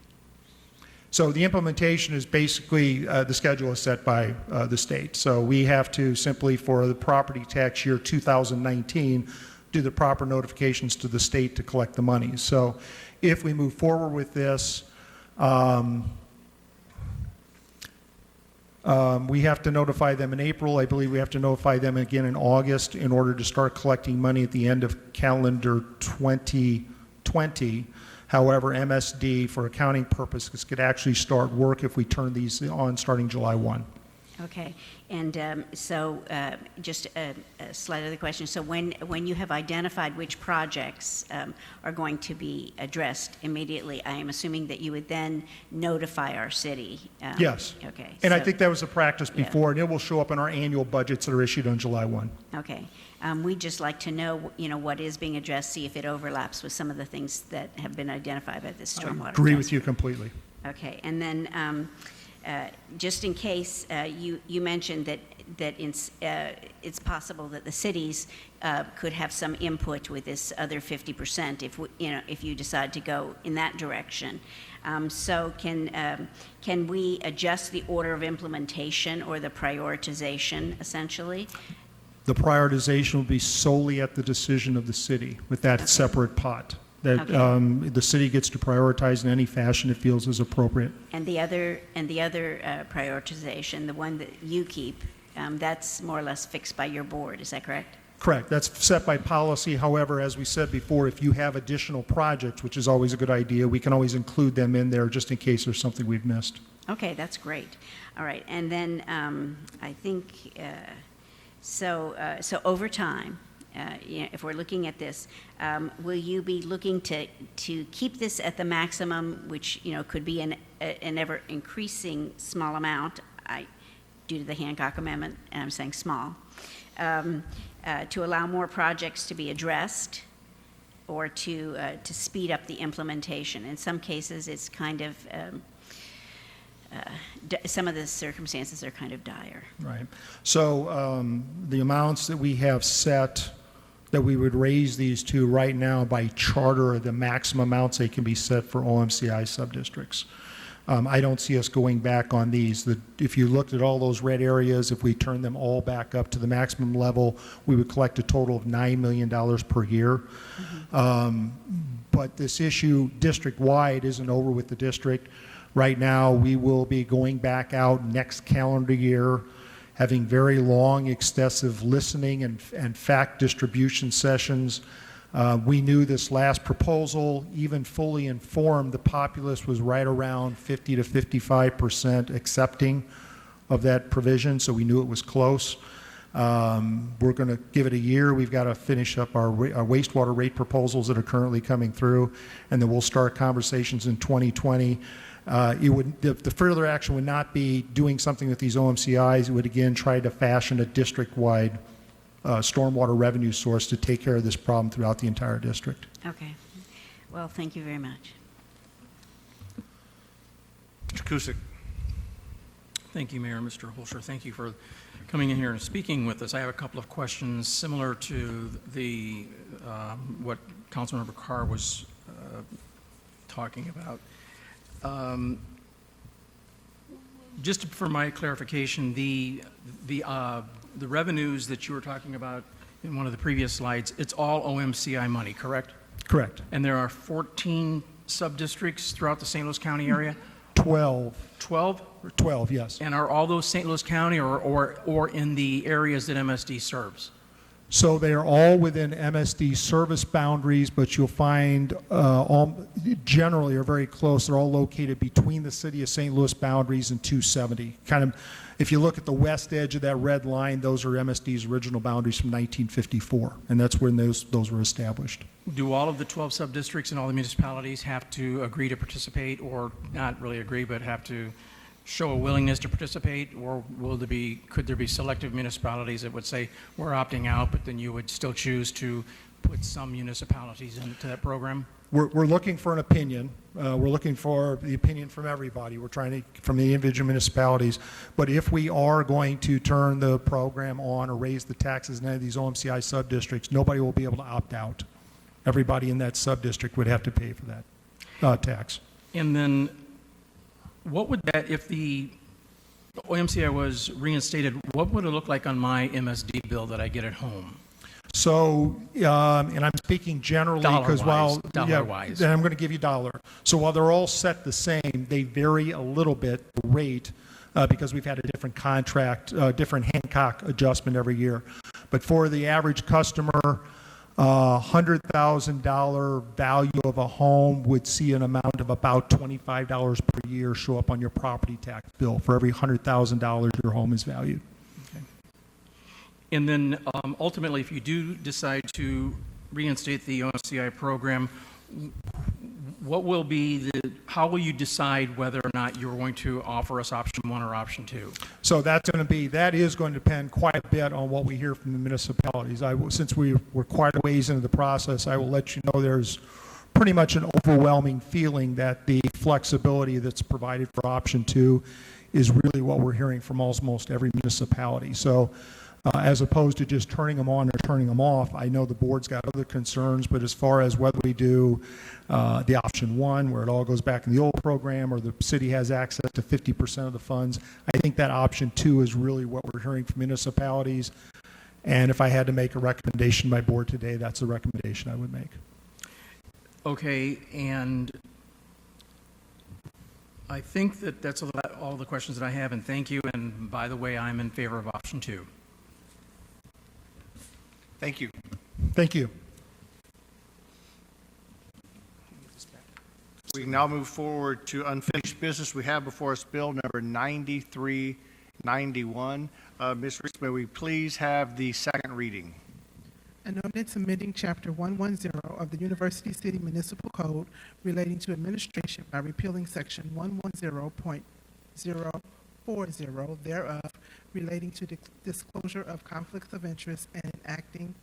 So the implementation is basically, the schedule is set by the state. So we have to simply, for the property tax year 2019, do the proper notifications to the state to collect the money. So if we move forward with this, we have to notify them in April. I believe we have to notify them again in August in order to start collecting money at the end of calendar 2020. However, MSD, for accounting purposes, could actually start work if we turn these on starting July 1. Okay, and just a slight other question. So when you have identified which projects are going to be addressed immediately, I am assuming that you would then notify our city? Yes. Okay. And I so- think that was a practice Yeah. before, and it will show up in our annual budgets that are issued on July 1. Okay. We'd just like to know, what is being addressed, see if it overlaps with some of the things that have been identified by the stormwater. Agree with task you completely. Okay, and then just in case, you mentioned that it's possible that the cities could have some input with this other 50% if you decide to go in that direction. So can we adjust the order of implementation or the prioritization, essentially? The prioritization will be solely at the decision of the city with that separate pot. That Okay. the city gets to prioritize in any fashion it feels is appropriate. And the other prioritization, the one that you keep, that's more or less fixed by your board, is that correct? Correct. That's set by policy. However, as we said before, if you have additional projects, which is always a good idea, we can always include them in there just in case there's something we've missed. Okay, that's great. All right, and then I think, so over time, if we're looking at this, will you be looking to keep this at the maximum, which, could be an ever-increasing small amount, due to the Hancock Amendment, and I'm saying small, to allow more projects to be addressed or to speed up the implementation? In some cases, it's kind of, some of the circumstances are kind of dire. Right. So the amounts that we have set that we would raise these to right now by charter are the maximum amounts they can be set for OMCI subdistricts. I don't see us going back on these. If you looked at all those red areas, if we turn them all back up to the maximum level, we would collect a total of $9 million per year. But this issue district-wide isn't over with the district. Right now, we will be going back out next calendar year, having very long, extensive listening and fact distribution sessions. We knew this last proposal, even fully informed, the populace was right around 50 to 55% accepting of that provision, so we knew it was close. We're going to give it a year. We've got to finish up our wastewater rate proposals that are currently coming through, and then we'll start conversations in 2020. The further action would not be doing something with these OMCIs. It would again try to fashion a district-wide stormwater revenue source to take care of this problem throughout the entire district. Okay. Well, thank you very much. Mr. Cusick. Thank you, Mayor and Mr. Holscher. Thank you for coming in here and speaking with us. I have a couple of questions similar to the what Councilmember Carr was talking about. Just for my clarification, the revenues that you were talking about in one of the previous slides, it's all OMCI money, correct? Correct. And there are 14 sub-districts throughout the St. Louis County area? 12. 12? 12, yes. And are all those St. Louis County or in the areas that MSD serves? So they are all within MSD service boundaries, but you'll find all generally are very close. They're all located between the city of St. Louis boundaries and 270. Kind of, if you look at the west edge of that red line, those are MSD's original boundaries from 1954, and that's when those were established. Do all of the 12 sub-districts and all the municipalities have to agree to participate, or not really agree, but have to show a willingness to participate, or could there be selective municipalities that would say, we're opting out, but then you would still choose to put some municipalities into that program? We're looking for an opinion. We're looking for the opinion from everybody. We're trying to, from the individual municipalities. But if we are going to turn the program on or raise the taxes in any of these OMCI sub-districts, nobody will be able to opt out. Everybody in that sub-district would have to pay for that tax. And then, what would that, if the OMCI was reinstated, what would it look like on my MSD bill that I get at home? So, and I'm speaking generally because Dollar-wise. then I'm going to give you dollar. So while they're all set the same, they vary a little bit, the rate, because we've had a different contract, different Hancock adjustment every year. But for the average customer, $100,000 value of a home would see an amount of about $25 per year show up on your property tax bill for every $100,000 your home is valued. And then ultimately, if you do decide to reinstate the OMCI program, how will you decide whether or not you're going to offer us option 1 or option 2? So that is going to depend quite a bit on what we hear from the municipalities. Since we're quite a ways into the process, I will let you know there's pretty much an overwhelming feeling that the flexibility that's provided for option 2 is really what we're hearing from almost every municipality. So as opposed to just turning them on or turning them off, I know the board's got other concerns, but as far as whether we do the option 1, where it all goes back in the old program, or the city has access to 50% of the funds, I think that option 2 is really what we're hearing from municipalities. And if I had to make a recommendation by board today, that's the recommendation I would make. Okay, and I think that's all the questions that I have, and thank you. And by the way, I'm in favor of option 2. Thank you. Thank you. We can now move forward to unfinished business. We have before us Bill number 9391. Ms. Reese, may we please have the second reading? An ordinance amending Chapter 110 of the University City Municipal Code relating to administration by repealing Section 110.040 thereof relating to disclosure of conflicts of interest and enacting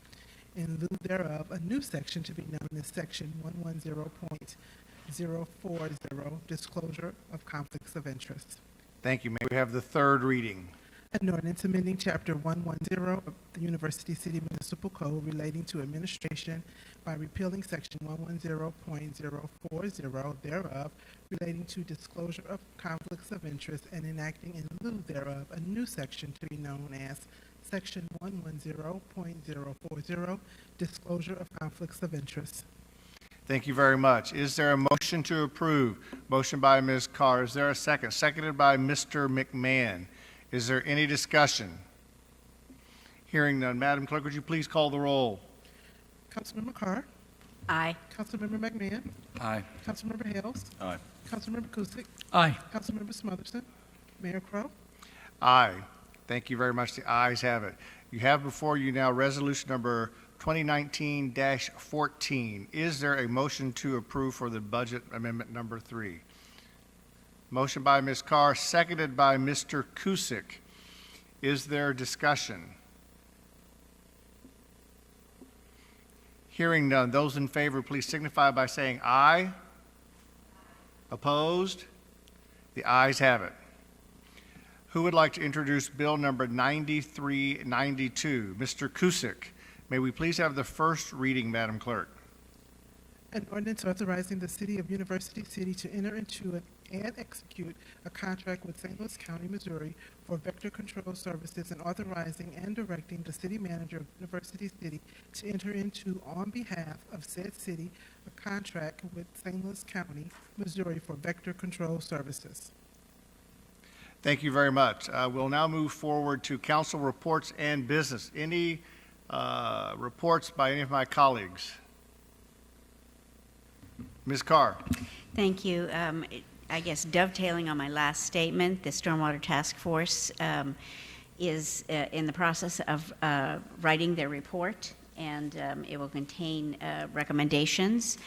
in lieu thereof a new section to be known as Section 110.040 disclosure of conflicts of interest. Thank you. May we have the third reading? An ordinance amending Chapter 110 of the University City Municipal Code relating to administration by repealing Section 110.040 thereof relating to disclosure of conflicts of interest and enacting in lieu thereof a new section to be known as Section 110.040 disclosure of conflicts of interest. Thank you very much. Is there a motion to approve? Motion by Ms. Carr. Is there a second? Seconded by Mr. McMahon. Is there any discussion? Hearing none. Madam Clerk, would you please call the roll? Councilmember Carr? Aye. Councilmember McMahon? Aye. Councilmember Hales? Aye. Councilmember Kusick? Aye. Councilmember Smotherson? Mayor Crowe? Aye. Thank you very much. The ayes have it. You have before you now resolution number 2019-14. Is there a motion to approve for the budget amendment number 3? Motion by Ms. Carr, seconded by Mr. Kusick. Is there discussion? Hearing none. Those in favor, please signify by saying aye. Opposed? The ayes have it. Who would like to introduce Bill number 9392? Mr. Kusick. May we please have the first reading, Madam Clerk? An ordinance authorizing the City of University City to enter into and execute a contract with St. Louis County, Missouri for vector control services and authorizing and directing the city manager of University City to enter into, on behalf of said city, a contract with St. Louis County, Missouri for vector control services. Thank you very much. We'll now move forward to council reports and business. Any Reports by any of my colleagues? Ms. Carr? Thank you. I guess dovetailing on my last statement, the Stormwater Task Force is in the process of writing their report, and it will contain recommendations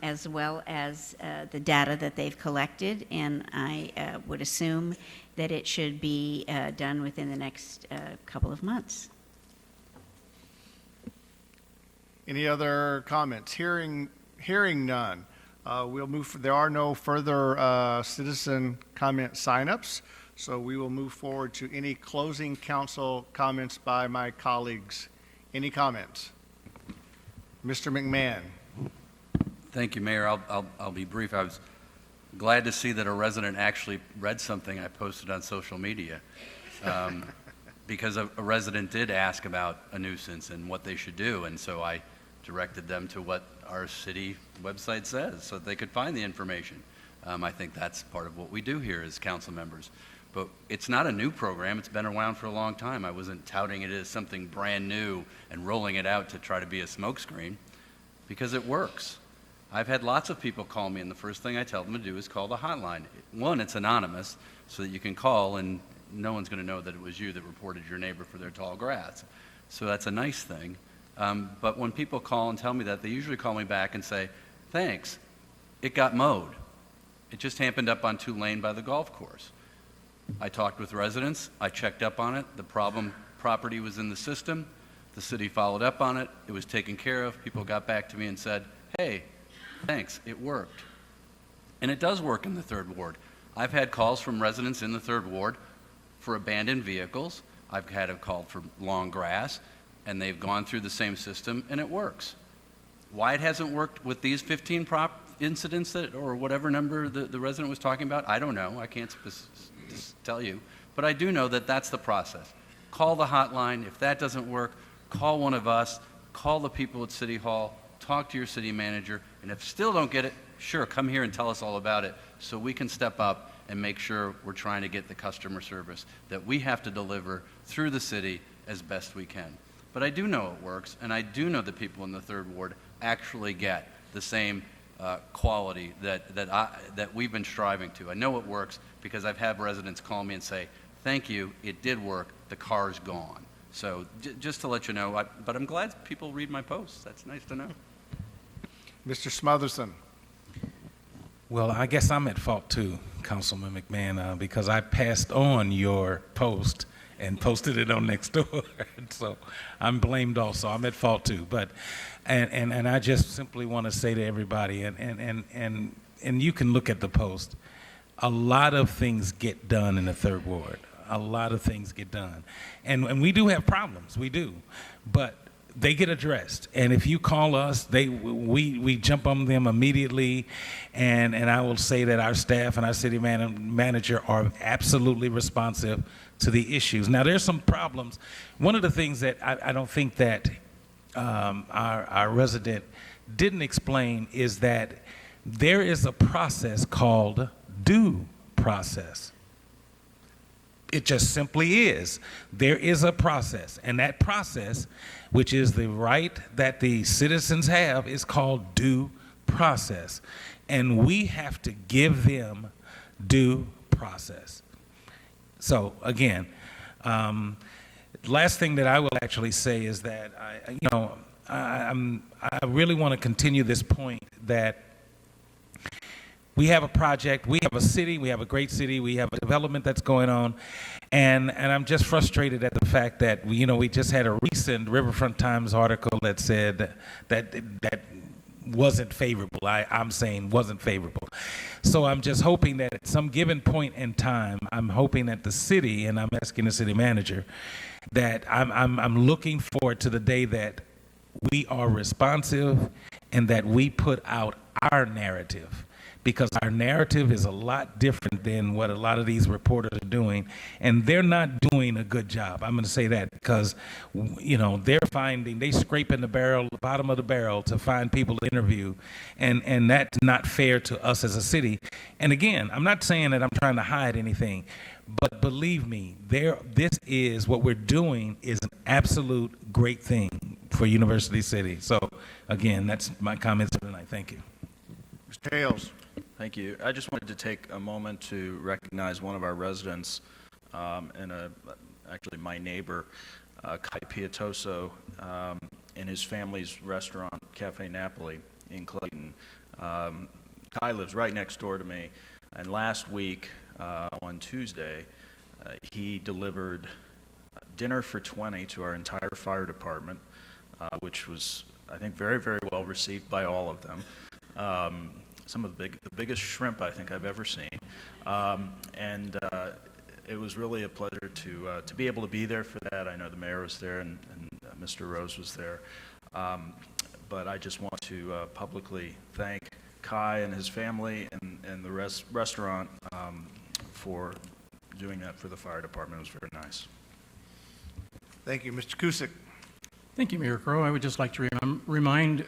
as well as the data that they've collected, and I would assume that it should be done within the next couple of months. Any other comments? Hearing none. We'll move. There are no further citizen comment signups, so we will move forward to any closing council comments by my colleagues. Any comments? Mr. McMahon. Thank you, Mayor. I'll be brief. I was glad to see that a resident actually read something I posted on social media, because a resident did ask about a nuisance and what they should do, and so I directed them to what our city website says so that they could find the information. I think that's part of what we do here as council members. But it's not a new program. It's been around for a long time. I wasn't touting it as something brand new and rolling it out to try to be a smokescreen, because it works. I've had lots of people call me, and the first thing I tell them to do is call the hotline. One, it's anonymous, so that you can call and no one's going to know that it was you that reported your neighbor for their tall grass. So that's a nice thing. But when people call and tell me that, they usually call me back and say, thanks, it got mowed. It just happened up on 2 Lane by the golf course. I talked with residents, I checked up on it, the problem property was in the system, the city followed up on it, it was taken care of, people got back to me and said, hey, thanks, it worked. And it does work in the 3rd Ward. I've had calls from residents in the 3rd Ward for abandoned vehicles, I've had a call for long grass, and they've gone through the same system, and it works. Why it hasn't worked with these 15 incidents or whatever number the resident was talking about, I don't know. I can't tell you. But I do know that that's the process. Call the hotline. If that doesn't work, call one of us. Call the people at City Hall. Talk to your city manager. And if still don't get it, sure, come here and tell us all about it so we can step up and make sure we're trying to get the customer service that we have to deliver through the city as best we can. But I do know it works, and I do know that people in the 3rd Ward actually get the same quality that we've been striving to. I know it works because I've had residents call me and say, thank you, it did work, the car's gone. So just to let you know, but I'm glad people read my posts. That's nice to know. Mr. Smotherson. Well, I guess I'm at fault too, Councilman McMahon, because I passed on your post and posted it on Nextdoor. So I'm blamed also. I'm at fault too. But and I just simply want to say to everybody, and you can look at the post, a lot of things get done in the 3rd Ward. A lot of things get done. And we do have problems, we do. But they get addressed. And if you call us, we jump on them immediately. And I will say that our staff and our city manager are absolutely responsive to the issues. Now, there's some problems. One of the things that I don't think that our resident didn't explain is that there is a process called due process. It just simply is. There is a process, and that process, which is the right that the citizens have, is called due process. And we have to give them due process. So again, last thing that I will actually say is that I really want to continue this point that we have a project, we have a city, we have a great city, we have a development that's going on, and I'm just frustrated at the fact that we just had a recent Riverfront Times article that said that wasn't favorable. I'm saying wasn't favorable. So I'm just hoping that at some given point in time, I'm hoping that the city, and I'm asking the city manager, that I'm looking forward to the day that we are responsive and that we put out our narrative. because our narrative is a lot different than what a lot of these reporters are doing, and they're not doing a good job. I'm going to say that because, you know, they scrape in the bottom of the barrel to find people to interview, and that's not fair to us as a city. And again, I'm not saying that I'm trying to hide anything, but believe me, this is what we're doing is an absolute great thing for University City. So again, that's my comments for tonight. Thank you. Mr. Hales. Thank you. I just wanted to take a moment to recognize one of our residents, actually my neighbor, Kai Pietoso, and his family's restaurant, Cafe Napoli in Clayton. Kai lives right next door to me, and last week, on Tuesday, he delivered dinner for 20 to our entire fire department, which was, I think, very, very well received by all of them. Some of the biggest shrimp I think I've ever seen, and it was really a pleasure to be able to be there for that. I know the mayor was there and Mr. Rose was there, but I just want to publicly thank Kai and his family and the restaurant for doing that for the fire department. It was very nice. Thank you. Mr. Cusick. Thank you, Mayor Crow. I would just like to remind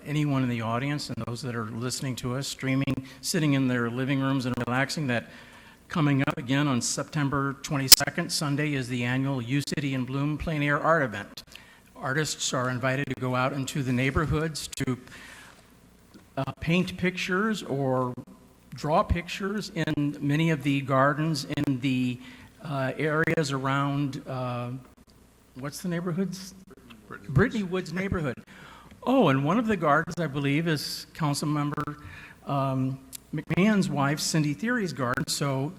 anyone in the audience and those that are listening to us, streaming, sitting in their living rooms and relaxing, that coming up again on September 22nd, Sunday, is the annual U City in Bloom Plein Air Art Event. Artists are invited to go out into the neighborhoods to paint pictures or draw pictures in many of the gardens in the areas around, what's the neighborhoods? Brittany Woods neighborhood. Oh, and one of the gardens, I believe, is Councilmember McMahon's wife, Cindy Theory's garden. So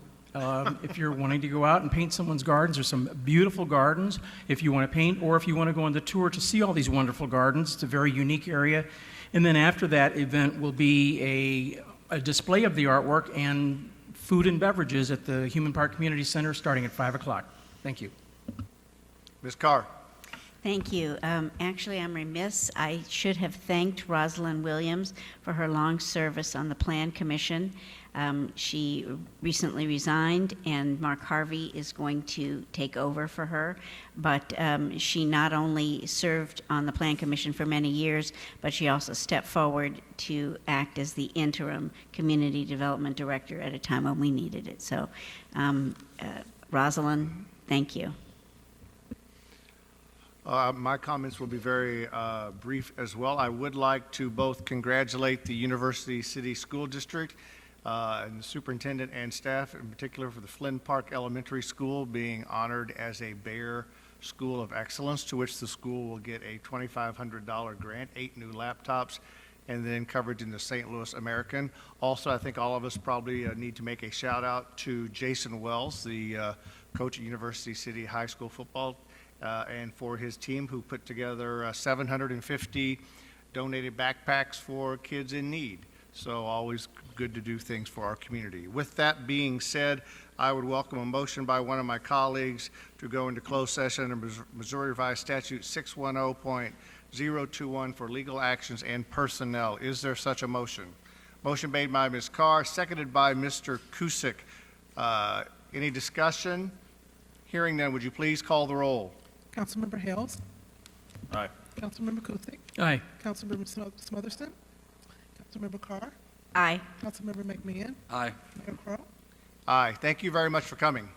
if you're wanting to go out and paint someone's gardens, there's some beautiful gardens if you want to paint, or if you want to go on the tour to see all these wonderful gardens. It's a very unique area. And then after that event will be a display of the artwork and food and beverages at the Human Park Community Center starting at 5 o'clock. Thank you. Ms. Carr. Thank you. Actually, I'm remiss. I should have thanked Rosalind Williams for her long service on the Plan Commission. She recently resigned, and Mark Harvey is going to take over for her. But she not only served on the Plan Commission for many years, but she also stepped forward to act as the interim Community Development Director at a time when we needed it. So, Rosalind, thank you. My comments will be very brief as well. I would like to both congratulate the University City School District and the superintendent and staff, in particular for the Flynn Park Elementary School being honored as a Bayer School of Excellence, to which the school will get a $2,500 grant, 8 new laptops, and then coverage in the St. Louis American. Also, I think all of us probably need to make a shout out to Jason Wells, the coach at University City High School football, and for his team, who put together 750 donated backpacks for kids in need. So always good to do things for our community. With that being said, I would welcome a motion by one of my colleagues to go into closed session under Missouri Revised Statute 610.021 for legal actions and personnel. Is there such a motion? Motion made by Ms. Carr, seconded by Mr. Cusick. Any discussion? Hearing none, would you please call the roll? Councilmember Hales. Aye. Councilmember Kuzic. Aye. Councilmember Smotherston. Councilmember Carr. Aye. Councilmember McMahon. Aye. Mayor Crowe. Aye. Thank you very much for coming.